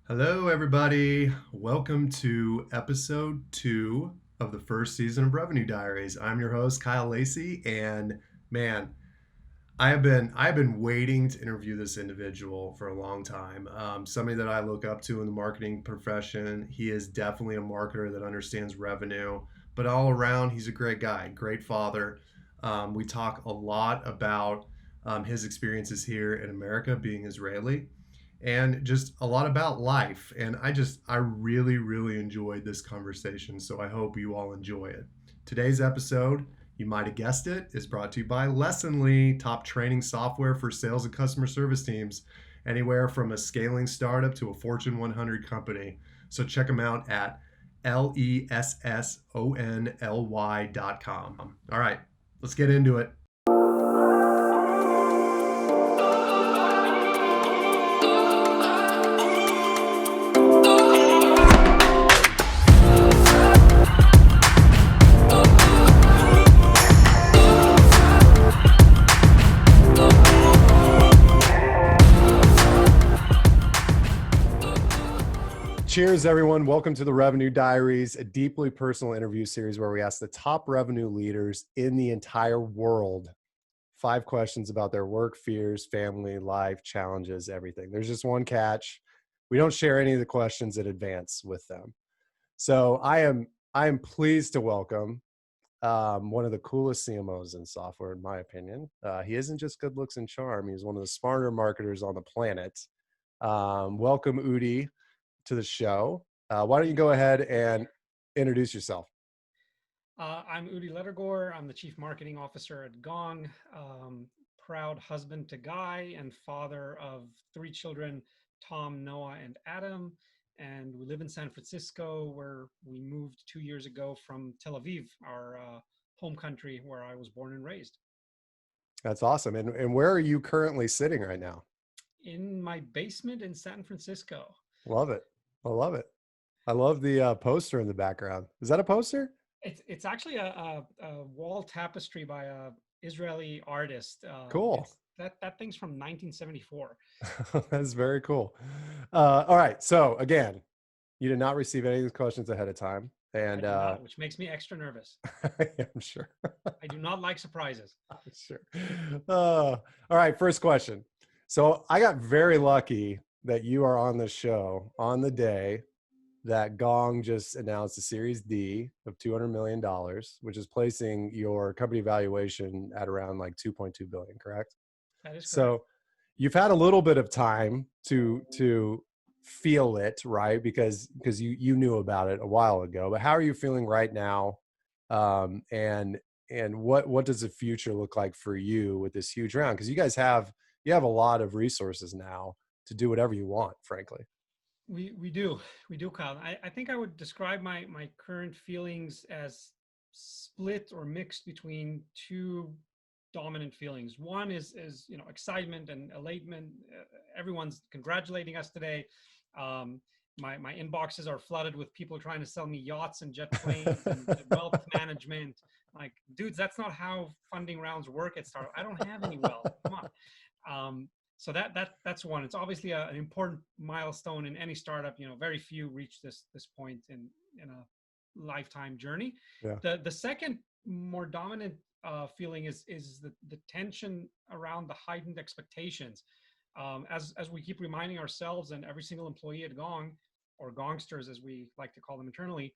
Hello, everybody. Welcome to episode 2 of the first season of Revenue Diaries. I'm your host, Kyle Lacey, and man, I have been waiting to interview this individual for a long time. Somebody that I look up to in the marketing profession. He is definitely a marketer that understands revenue, but all around, he's a great guy, great father. We talk a lot about his experiences here in America, being Israeli, and just a lot about life. And I really enjoyed this conversation. So I hope you all enjoy it. Today's episode, you might have guessed it, is brought to you by Lessonly, top training software for sales and customer service teams, anywhere from a scaling startup to a Fortune 100 company. So check them out at lessonly.com. All right, let's get into it. Cheers, everyone. Welcome to the Revenue Diaries, a deeply personal interview series where we ask the top revenue leaders in the entire world 5 questions about their work, fears, family, life, challenges, everything. There's just one catch. We don't share any of the questions in advance with them. So I am pleased to welcome one of the coolest CMOs in software, in my opinion. He isn't just good looks and charm. He's one of the smarter marketers on the planet. Welcome, Udi, to the show. Why don't you go ahead and introduce yourself? I'm Udi Ledergor. I'm the Chief Marketing Officer at Gong. Proud husband to Guy and father of 3 children, Tom, Noah, and Adam. And we live in San Francisco, where we moved 2 years ago from Tel Aviv, our home country where I was born and raised. That's awesome. And where are you currently sitting right now? In my basement in San Francisco. Love it. I love it. I love the poster in the background. Is that a poster? It's actually a wall tapestry by a Israeli artist. Cool. It's that thing's from 1974. That's very cool. All right. So again, you did not receive any of these questions ahead of time. And I did not, which makes me extra nervous. yeah, I'm sure. I do not like surprises. Sure. All right. First question. So I got very lucky that you are on the show on the day that Gong just announced a Series D of $200 million, which is placing your company valuation at around like 2.2 billion, correct? That is correct. So you've had a little bit of time to feel it, right? Because you knew about it a while ago. But how are you feeling right now? And what does the future look like for you with this huge round? Because you have a lot of resources now to do whatever you want, frankly. We do, Kyle. I think I would describe my current feelings as split or mixed between 2 dominant feelings. One is excitement and elatement. Everyone's congratulating us today. My inboxes are flooded with people trying to sell me yachts and jet planes and wealth management. Like, dudes, that's not how funding rounds work at startup. I don't have any wealth. Come on. So that's one. It's obviously an important milestone in any startup. Very few reach this point in a lifetime journey. Yeah. The second more dominant feeling is the tension around the heightened expectations. As we keep reminding ourselves and every single employee at Gong, or Gongsters as we like to call them internally,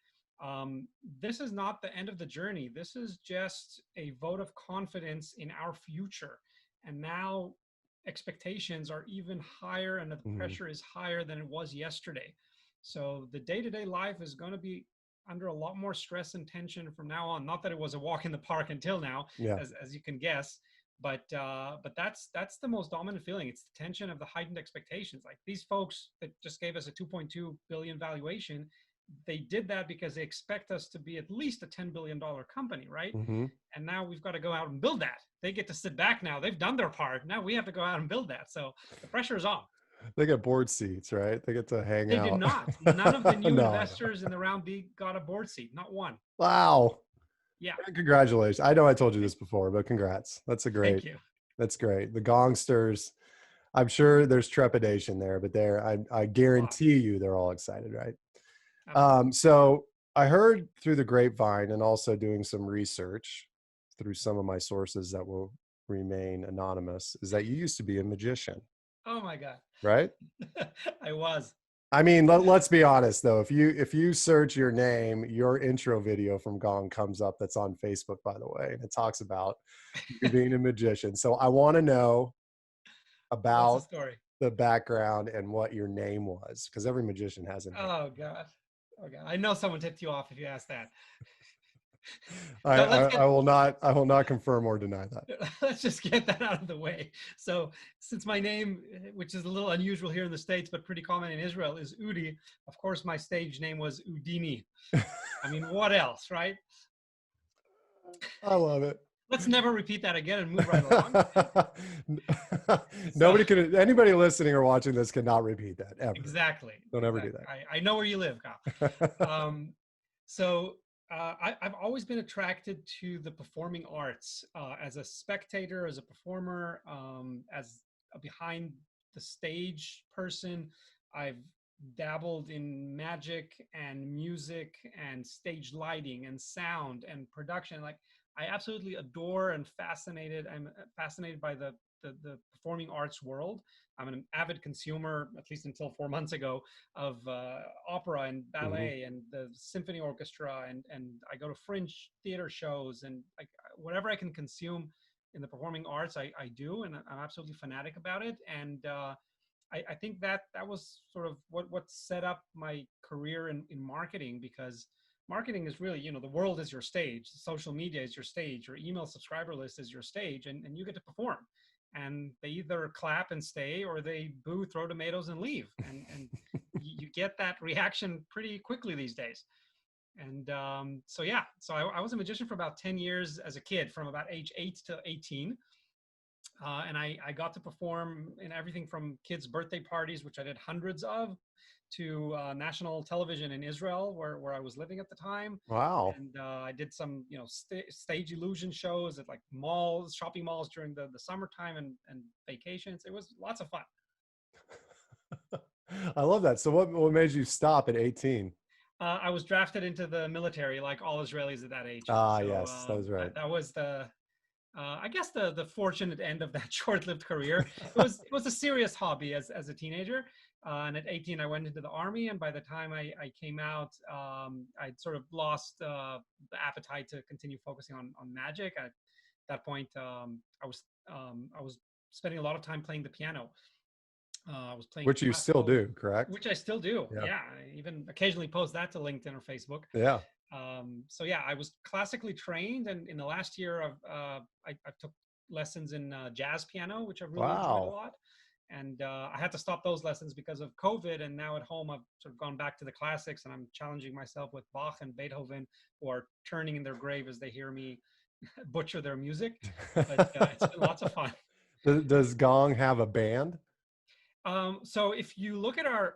this is not the end of the journey. This is just a vote of confidence in our future. And now expectations are even higher and the pressure is higher than it was yesterday. So the day-to-day life is going to be under a lot more stress and tension from now on. Not that it was a walk in the park until now, Yeah. as you can guess, but that's the most dominant feeling. It's the tension of the heightened expectations. Like, these folks that just gave us a 2.2 billion valuation, they did that because they expect us to be at least a $10 billion company, right? Mm-hmm. And now we've got to go out and build that. They get to sit back now. They've done their part. Now we have to go out and build that. So the pressure is on. They get board seats, right? They get to hang They out. did not. None of the new No. investors in the round B got a board seat. Not one. Wow. Yeah. Congratulations. I know I told you this before, but congrats. Thank you. That's great. The Gongsters. I'm sure there's trepidation there, but I A lot. guarantee you they're all excited, right? Absolutely. So I heard through the grapevine and also doing some research through some of my sources that will remain anonymous is that you used to be a magician, Oh my God. right? I was. I mean, let's be honest though. If you search your name, your intro video from Gong comes up. That's on Facebook, by the way, and it talks about you being a magician. So I want to know What's the about story? the background and what your name was, because every magician has a name. Oh God. Oh God. I know someone tipped you off if you asked that. I, So let's I get I will not confirm or deny that. let's just get that out of the way. So since my name, which is a little unusual here in the States, but pretty common in Israel, is Udi, of course my stage name was Udini. I mean, what else, right? I love it. Let's never repeat that again and move right along. So Anybody listening or watching this cannot repeat that ever. exactly, Don't ever do exactly. I know where you live, Kyle. that. I've always been attracted to the performing arts as a spectator, as a performer, as a behind the stage person. I've dabbled in magic and music and stage lighting and sound and production. Like I absolutely adore and fascinated. I'm fascinated by the performing arts world. I'm an avid consumer, at least until 4 months ago, of opera and Hmm. ballet and the symphony orchestra, and I go to fringe theater shows and like whatever I can consume in the performing arts, I do, and I'm absolutely fanatic about it. And I think that was sort of what set up my career in marketing, because marketing is really, the world is your stage, social media is your stage, your email subscriber list is your stage, and you get to perform, and they either clap and stay or they boo, throw tomatoes and leave, and you get that reaction pretty quickly these days. And so yeah, so I was a magician for about 10 years as a kid, from about age 8 to 18. And I got to perform in everything from kids' birthday parties, which I did hundreds of, to national television in Israel, where I was living at the time. Wow. And I did some, stage illusion shows at like malls, shopping malls during the summertime and vacations. It was lots of fun. I love that. So what made you stop at 18? I was drafted into the military, like all Israelis at that age. Ah, So yes, that was right. that was I guess the fortunate end of that short-lived career. It was a serious hobby as a teenager, and at 18 I went into the army, and by the time I came out, I'd sort of lost the appetite to continue focusing on magic. At that point, I was spending a lot of time playing the piano. I was playing Which you still classical, do, correct? which I still do. Yeah. Yeah, I even occasionally post that to LinkedIn or Facebook. Yeah. So yeah, I was classically trained, and in the last year of I took lessons in jazz piano, which I really enjoyed a Wow. lot. And I had to stop those lessons because of COVID. And now at home, I've sort of gone back to the classics, and I'm challenging myself with Bach and Beethoven, who are turning in their grave as they hear me butcher their music. But it's been lots of fun. Does Gong have a band? So if you look at our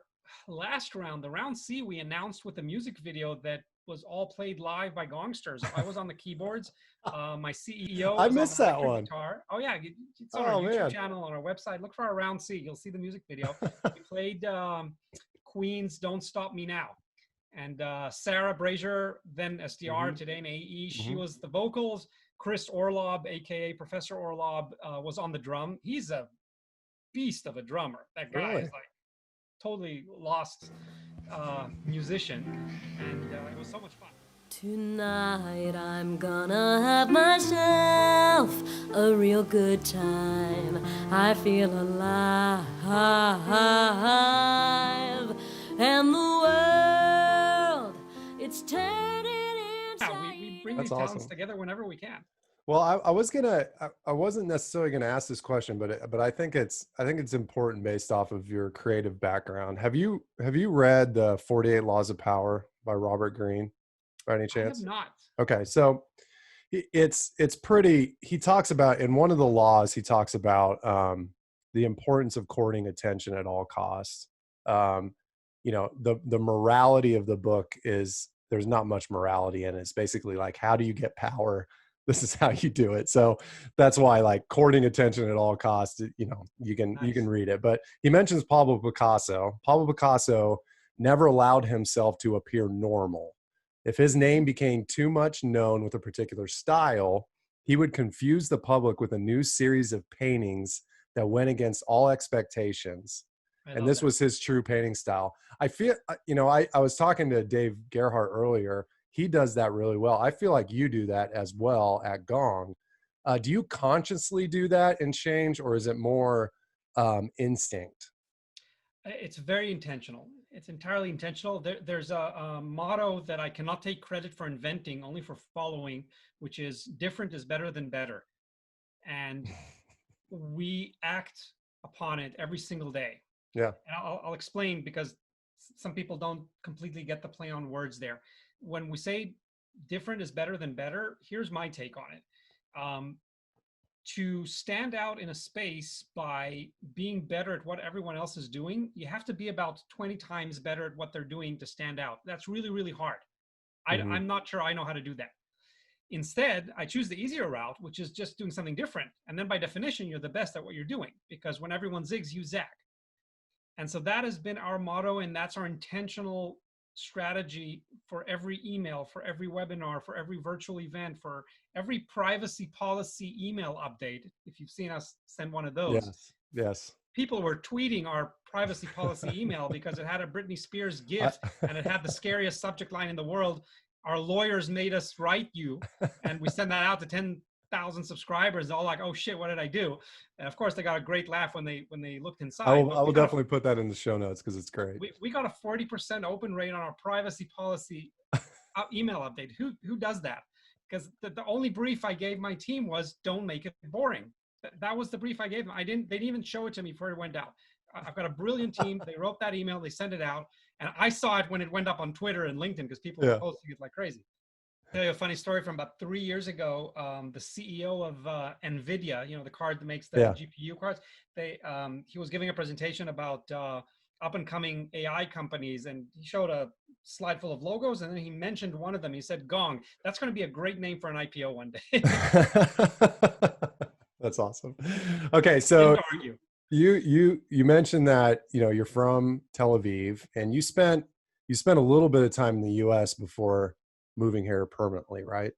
last round, the round C, we announced with a music video that was all played live by Gongsters. I was on the keyboards. My CEO I was on the missed that electric one. guitar. Oh yeah, it's on our Oh YouTube man. channel, on our website. Look for our round C. You'll see the music video. We played Queen's "Don't Stop Me Now," and Sarah Brazier, then SDR, Hmm. today in AE, she Hmm. was the vocals. Chris Orlob, aka Professor Orlob, was on the drum. He's a beast of a drummer. That guy is Really? like totally lost musician, and it was so much fun. Tonight I'm gonna have myself a real good time. I feel alive, and the world, it's turning Yeah, we inside bring That's these talents awesome. together whenever we can. Well, I wasn't necessarily gonna ask this question, but I think it's important based off of your creative background. Have you read the 48 Laws of Power by Robert Greene by any I have chance? not. Okay, so it's pretty. He talks about, in one of the laws, he talks about the importance of courting attention at all costs. Um, the morality of the book is there's not much morality in it. It's basically like, how do you get power this is how you do it. So that's why, like, courting attention at all costs, you can Nice. read it. But he mentions Pablo Picasso. Pablo Picasso never allowed himself to appear normal. If his name became too much known with a particular style, he would confuse the public with a new series of paintings that went against all expectations. I And love this that. was his true painting style. I feel, I was talking to Dave Gerhardt earlier. He does that really well. I feel like you do that as well at Gong. Do you consciously do that and change, or is it more instinct? It's very intentional. It's entirely intentional. There's a motto that I cannot take credit for inventing, only for following, which is different is better than better. And we act upon it every single day. Yeah. And I'll explain, because some people don't completely get the play on words there. When we say different is better than better, here's my take on it. To stand out in a space by being better at what everyone else is doing, you have to be about 20 times better at what they're doing to stand out. That's really, really hard. Mm-hmm. I'm not sure I know how to do that. Instead, I choose the easier route, which is just doing something different. And then by definition, you're the best at what you're doing, because when everyone zigs, you zag. And so that has been our motto, and that's our intentional strategy for every email, for every webinar, for every virtual event, for every privacy policy email update. If you've seen us send one of those, Yes. Yes. people were tweeting our privacy policy email because it had a Britney Spears I, gif and it had the scariest subject line in the world. Our lawyers made us write you, and we sent that out to 10,000 subscribers. All like, oh shit, what did I do? And of course, they got a great laugh when they looked inside. I But will definitely put that in the show notes because it's great. we got a 40% open rate on our privacy policy email update. Who does that? Because the only brief I gave my team was don't make it boring. That was the brief I gave them. They didn't even show it to me before it went out. I've got a brilliant team. They wrote that email, they sent it out, and I saw it when it went up on Twitter and LinkedIn, because people were Yeah. posting it like crazy. I'll tell you a funny story from about 3 years ago. The CEO of NVIDIA, the card that makes the Yeah. GPU cards, he was giving a presentation about up and coming AI companies, and he showed a slide full of logos, and then he mentioned one of them. He said, Gong. That's going to be a great name for an IPO one day. That's awesome. Okay, so Didn't argue. you mentioned that you're from Tel Aviv, and you spent a little bit of time in the U.S. before moving here permanently, right?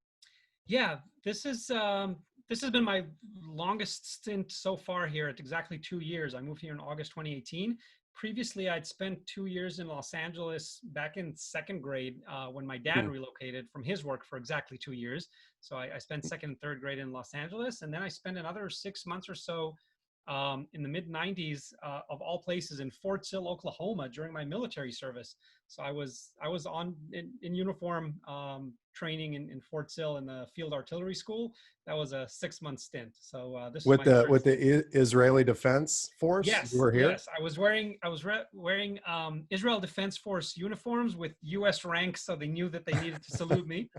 Yeah, this has been my longest stint so far here at exactly 2 years. I moved here in August 2018. Previously, I'd spent 2 years in Los Angeles back in second grade when my dad relocated from his work for exactly 2 years. So I spent second and third grade in Los Angeles, and then I spent another 6 months or so in the mid 90s, of all places, in Fort Sill, Oklahoma, during my military service. So I was in uniform training in Fort Sill in the Field Artillery School. That was a 6-month stint. So this is With my the current stint. Israeli Defense Force, you Yes, were here. yes. I was wearing Israel Defense Force uniforms with U.S. ranks, so they knew that they needed to salute me.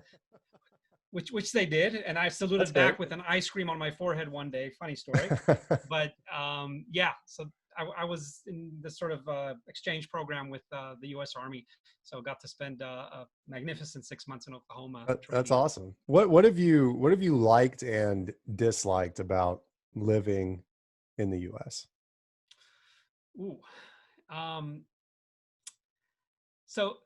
Which they did, and I saluted back with an ice cream on my forehead one day. Funny story, but yeah. So I was in this sort of exchange program with the U.S. Army, so got to spend a magnificent 6 months in Oklahoma. That's awesome. What have you liked and disliked about living in the U.S.? Ooh, so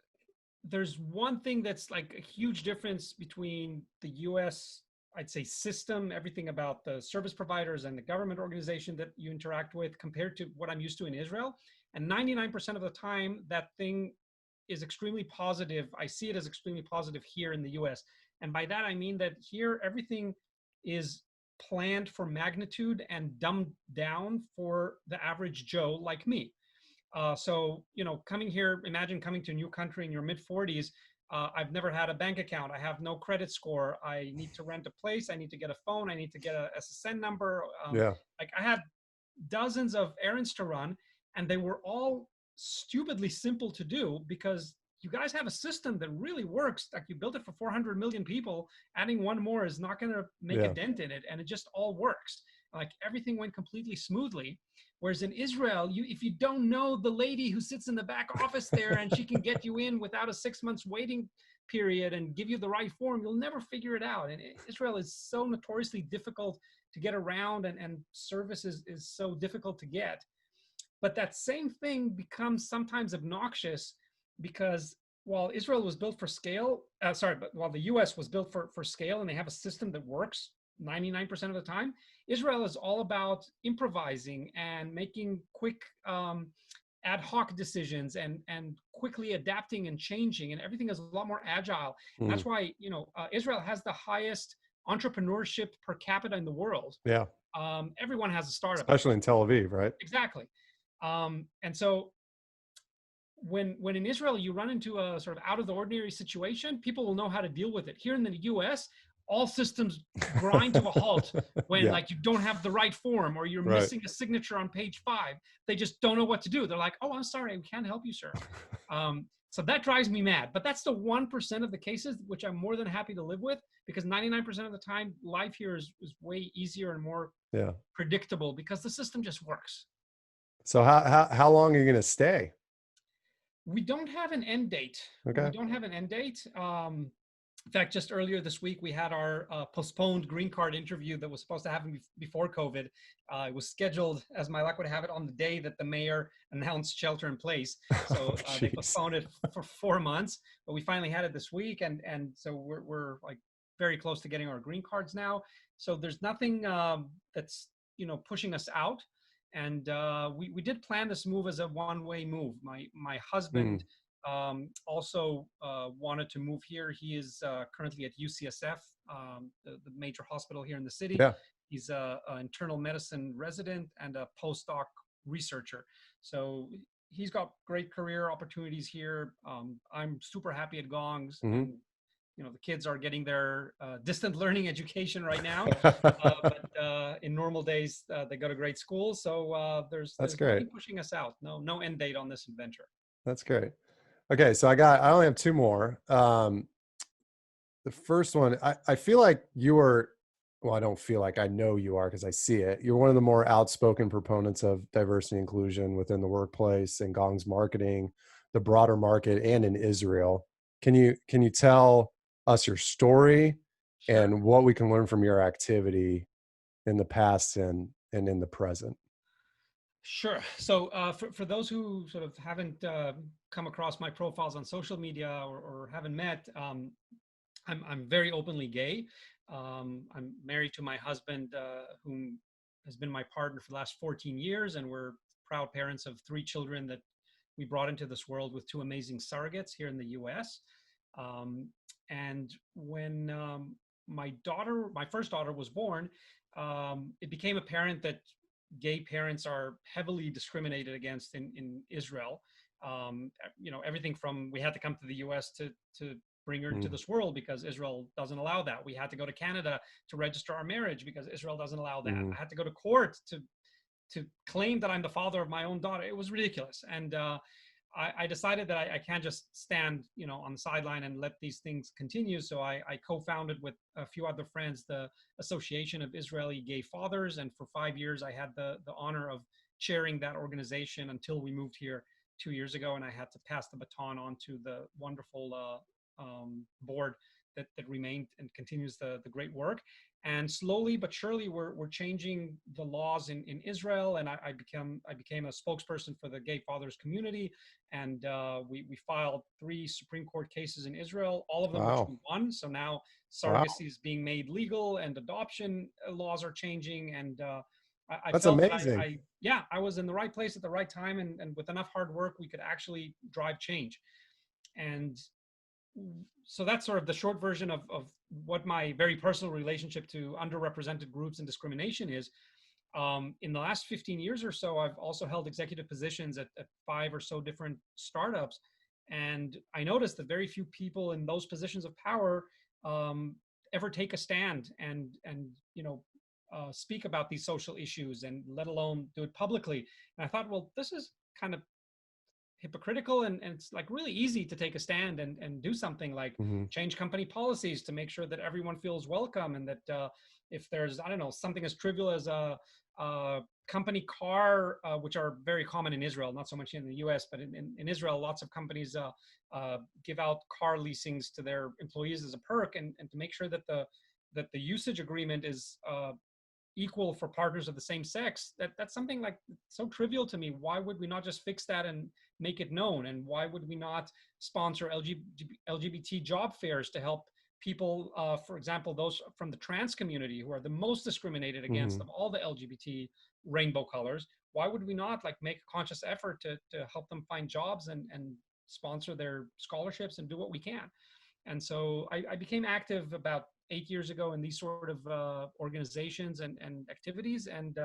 there's one thing that's like a huge difference between the US, I'd say, system, everything about the service providers and the government organization that you interact with, compared to what I'm used to in Israel. And 99% of the time, that thing is extremely positive. I see it as extremely positive here in the US. And by that, I mean that here, everything is planned for magnitude and dumbed down for the average Joe like me. So, coming here, imagine coming to a new country in your mid 40s. I've never had a bank account. I have no credit score. I need to rent a place. I need to get a phone. I need to get a SSN number. Yeah. Like, I had dozens of errands to run, and they were all stupidly simple to do, because you guys have a system that really works. Like, you built it for 400 million people. Adding one more is not going to make a dent in it. And it just all works. like everything went completely smoothly. Whereas in Israel, if you don't know the lady who sits in the back office there and she can get you in without a 6 months waiting period and give you the right form, you'll never figure it out. And Israel is so notoriously difficult to get around, and service is so difficult to get. But that same thing becomes sometimes obnoxious because while Israel was built for scale, but while the US was built for scale and they have a system that works 99% of the time, Israel is all about improvising and making quick ad hoc decisions and quickly adapting and changing, and everything is a lot more agile. And Mm. that's why, Israel has the highest entrepreneurship per capita in the world. Yeah. Everyone has a startup. Especially in Tel Aviv, right? Exactly. And so when in Israel you run into a sort of out of the ordinary situation, people will know how to deal with it. Here in the US, all systems grind to a halt when Yeah. like you don't have the right form or you're Right. missing a signature on page 5. They just don't know what to do. They're like, "Oh, I'm sorry, we can't help you, sir." So that drives me mad. But that's the 1% of the cases which I'm more than happy to live with, because 99% of the time, life here is way easier and more Yeah. predictable because the system just works. So how long are you going to stay? We don't have an end date. Okay. We don't have an end date. In fact, just earlier this week, we had our postponed green card interview that was supposed to happen before COVID. It was scheduled, as my luck would have it, on the day that the mayor announced shelter in place. So they postponed it for 4 months, but we finally had it this week. And so we're like very close to getting our green cards now. So there's nothing that's, pushing us out. And we did plan this move as a one-way move. My husband also wanted to move here. He is currently at UCSF, the major hospital here in the city. Yeah. He's an internal medicine resident and a postdoc researcher. So he's got great career opportunities here. I'm super happy at Gongs. And the kids are getting their distant learning education right now. But in normal days, they go to great schools. So there's nothing pushing us out. No end date on this adventure. That's great. Okay, so I only have 2 more. The first one, I feel like you were, well, I don't feel like, I know you are because I see it. You're one of the more outspoken proponents of diversity and inclusion within the workplace and Gong's marketing, the broader market, and in Israel. Can you tell us your story and what we can learn from your activity in the past and in the present? Sure. So for those who sort of haven't come across my profiles on social media or haven't met, I'm very openly gay. I'm married to my husband, whom has been my partner for the last 14 years, and we're proud parents of 3 children that we brought into this world with 2 amazing surrogates here in the U.S. And when my first daughter was born, it became apparent that gay parents are heavily discriminated against in Israel. Everything from we had to come to the U.S. to bring her into this world because Israel doesn't allow that. We had to go to Canada to register our marriage because Israel doesn't allow that. I had to go to court to claim that I'm the father of my own daughter. It was ridiculous. And I decided that I can't just stand, on the sideline and let these things continue. So I co-founded with a few other friends the Association of Israeli Gay Fathers, and for 5 years I had the honor of chairing that organization until we moved here 2 years ago, and I had to pass the baton on to the wonderful board that remained and continues the great work. And slowly but surely, we're changing the laws in Israel, and I became a spokesperson for the gay fathers community, and we filed 3 Supreme Court cases in Israel, all of them which we won. So now surrogacy is being made legal, and adoption laws are changing, and I That's felt amazing. that I was in the right place at the right time, and with enough hard work, we could actually drive change. And so that's sort of the short version of what my very personal relationship to underrepresented groups and discrimination is. In the last 15 years or so, I've also held executive positions at 5 or so different startups. And I noticed that very few people in those positions of power ever take a stand and speak about these social issues, and let alone do it publicly. And I thought, well, this is kind of hypocritical, and it's like really easy to take a stand and do something like change company policies to make sure that everyone feels welcome, and that if there's, I don't know, something as trivial as a company car, which are very common in Israel, not so much in the US, but in Israel, lots of companies give out car leasings to their employees as a perk, and to make sure that the usage agreement is equal for partners of the same sex. That's something like so trivial to me. Why would we not just fix that and make it known? And why would we not sponsor LGBT job fairs to help people, for example, those from the trans community who are the most discriminated against of all the LGBT rainbow colors? Why would we not like make a conscious effort to help them find jobs and sponsor their scholarships and do what we can? And so I became active about 8 years ago in these sort of organizations and activities. And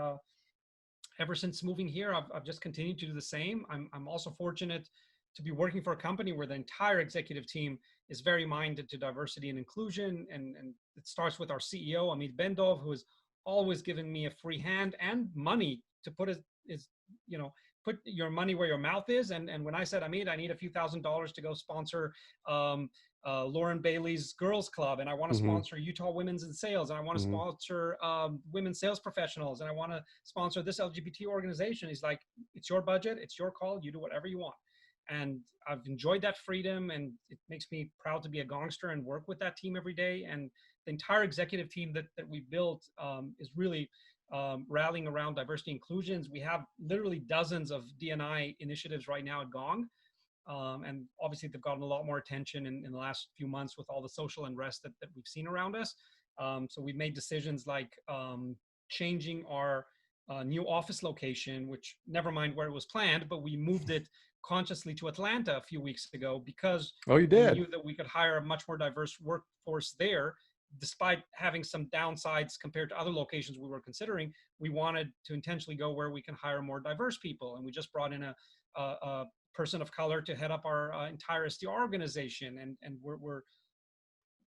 ever since moving here, I've just continued to do the same. I'm also fortunate to be working for a company where the entire executive team is very minded to diversity and inclusion. And it starts with our CEO, Amit Bendov, who has always given me a free hand and money to put put your money where your mouth is. And when I said, Amit, I need a few $1,000s to go sponsor Lauren Bailey's Girls Club, and I want to sponsor Utah Women's in Sales, and I want to sponsor women sales professionals, and I want to sponsor this LGBT organization. He's like, it's your budget, it's your call, you do whatever you want. And I've enjoyed that freedom, and it makes me proud to be a Gongster and work with that team every day. And the entire executive team that we built is really rallying around diversity inclusions. We have literally dozens of D&I initiatives right now at Gong. And obviously they've gotten a lot more attention in the last few months with all the social unrest that we've seen around us. So we've made decisions like changing our new office location, which never mind where it was planned, but we moved it consciously to Atlanta a few weeks ago because you did. we knew that we could hire a much more diverse workforce there. Despite having some downsides compared to other locations we were considering, we wanted to intentionally go where we can hire more diverse people. And we just brought in a person of color to head up our entire SDR organization. And we're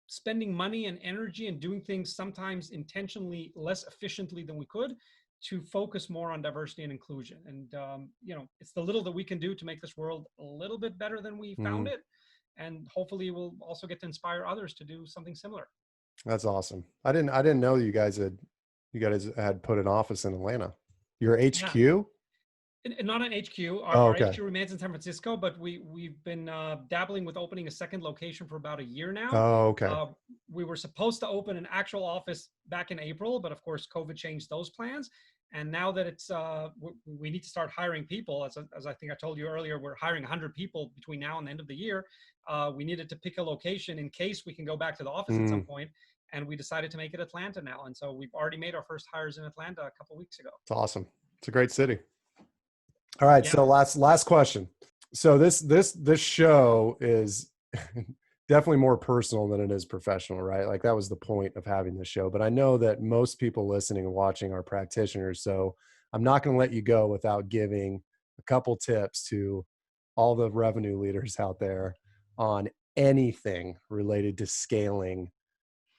spending money and energy and doing things sometimes intentionally less efficiently than we could to focus more on diversity and inclusion. And, it's the little that we can do to make this world a little bit better than we found it. And hopefully we'll also get to inspire others to do something similar. That's awesome. I didn't know you guys had put an office in Atlanta. Your HQ? Yeah. Not an HQ. Our HQ remains in San Francisco, but we've been dabbling with opening a second location for about a year now. Oh, okay. We were supposed to open an actual office back in April, but of course COVID changed those plans. And now that it's we need to start hiring people, as I think I told you earlier, we're hiring 100 people between now and the end of the year. We needed to pick a location in case we can go back to the office at some point. And we decided to make it Atlanta now. And so we've already made our first hires in Atlanta a couple of weeks ago. It's awesome. It's a great city. All right. Yeah. So last question. So this show is definitely more personal than it is professional, right? Like that was the point of having the show. But I know that most people listening and watching are practitioners. So I'm not going to let you go without giving a couple tips to all the revenue leaders out there on anything related to scaling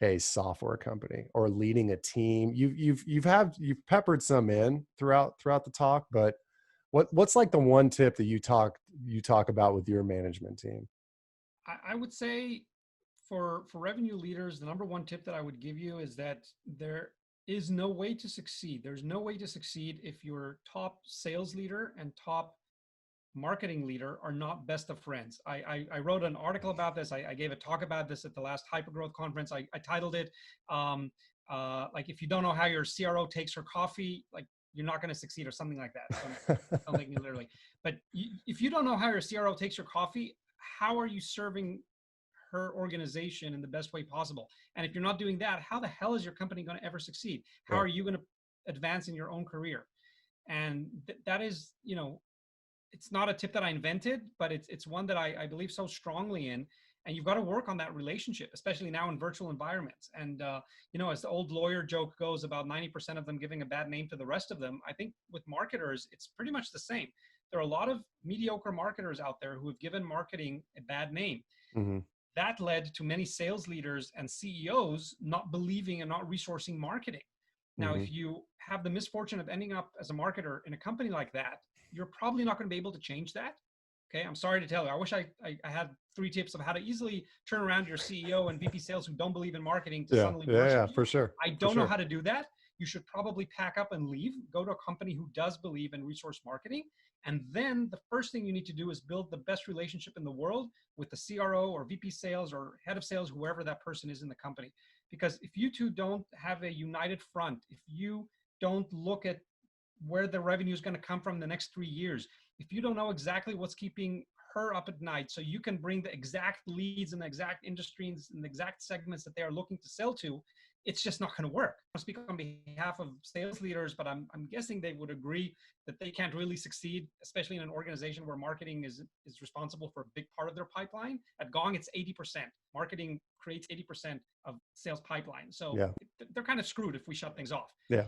a software company or leading a team. You've peppered some in throughout the talk, but what's like the one tip that you talk about with your management team? I would say for revenue leaders, the number one tip that I would give you is that there is no way to succeed. There's no way to succeed if your top sales leader and top marketing leader are not best of friends. I wrote an article about this. I gave a talk about this at the last Hypergrowth conference. I titled it, like, if you don't know how your CRO takes her coffee, like, you're not going to succeed, or something like that. Don't take me literally. But if you don't know how your CRO takes your coffee, how are you serving her organization in the best way possible? And if you're not doing that, how the hell is your company going to ever succeed? How are you going to advance in your own career? And that is, it's not a tip that I invented, but it's one that I believe so strongly in. And you've got to work on that relationship, especially now in virtual environments. And, as the old lawyer joke goes about 90% of them giving a bad name to the rest of them, I think with marketers, it's pretty much the same. There are a lot of mediocre marketers out there who have given marketing a bad name. Mm-hmm. That led to many sales leaders and CEOs not believing and not resourcing marketing. Now, if you have the misfortune of ending up as a marketer in a company like that, you're probably not going to be able to change that, Okay, I'm sorry to tell you. I wish I had 3 tips of how to easily turn around your CEO and VP sales who don't believe in marketing to suddenly worship you. For sure. I don't know how to do that. You should probably pack up and leave. Go to a company who does believe in resource marketing. And then the first thing you need to do is build the best relationship in the world with the CRO or VP sales or head of sales, whoever that person is in the company. Because if you two don't have a united front, if you don't look at where the revenue is going to come from the next 3 years, if you don't know exactly what's keeping her up at night, so you can bring the exact leads and the exact industries and the exact segments that they are looking to sell to, it's just not going to work. I speak on behalf of sales leaders, but I'm guessing they would agree that they can't really succeed, especially in an organization where marketing is responsible for a big part of their pipeline. At Gong, it's 80%. Marketing creates 80% of sales pipeline. So they're kind of screwed if we shut things off. Yeah.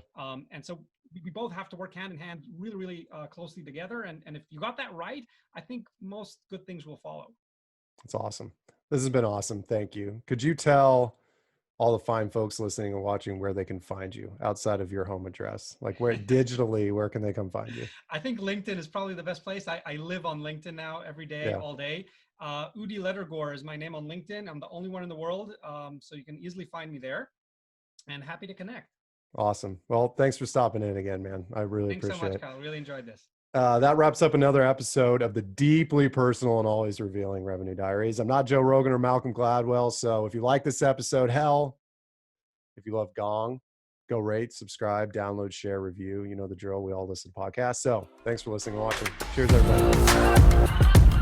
And so we both have to work hand in hand really, really closely together. And if you got that right, I think most good things will follow. That's awesome. This has been awesome. Thank you. Could you tell all the fine folks listening and watching where they can find you outside of your home address? Like where digitally, where can they come find you? I think LinkedIn is probably the best place. I live on LinkedIn now every day, all day. Udi Ledergor is my name on LinkedIn. I'm the only one in the world. So you can easily find me there, and happy to connect. Awesome. Well, thanks for stopping in again, man. I really appreciate it. Thanks so much, Kyle. Really enjoyed this. That wraps up another episode of the deeply personal and always revealing Revenue Diaries. I'm not Joe Rogan or Malcolm Gladwell. So if you like this episode, hell, if you love Gong, go rate, subscribe, download, share, review. You know the drill. We all listen to podcasts. So thanks for listening and watching. Cheers, everybody.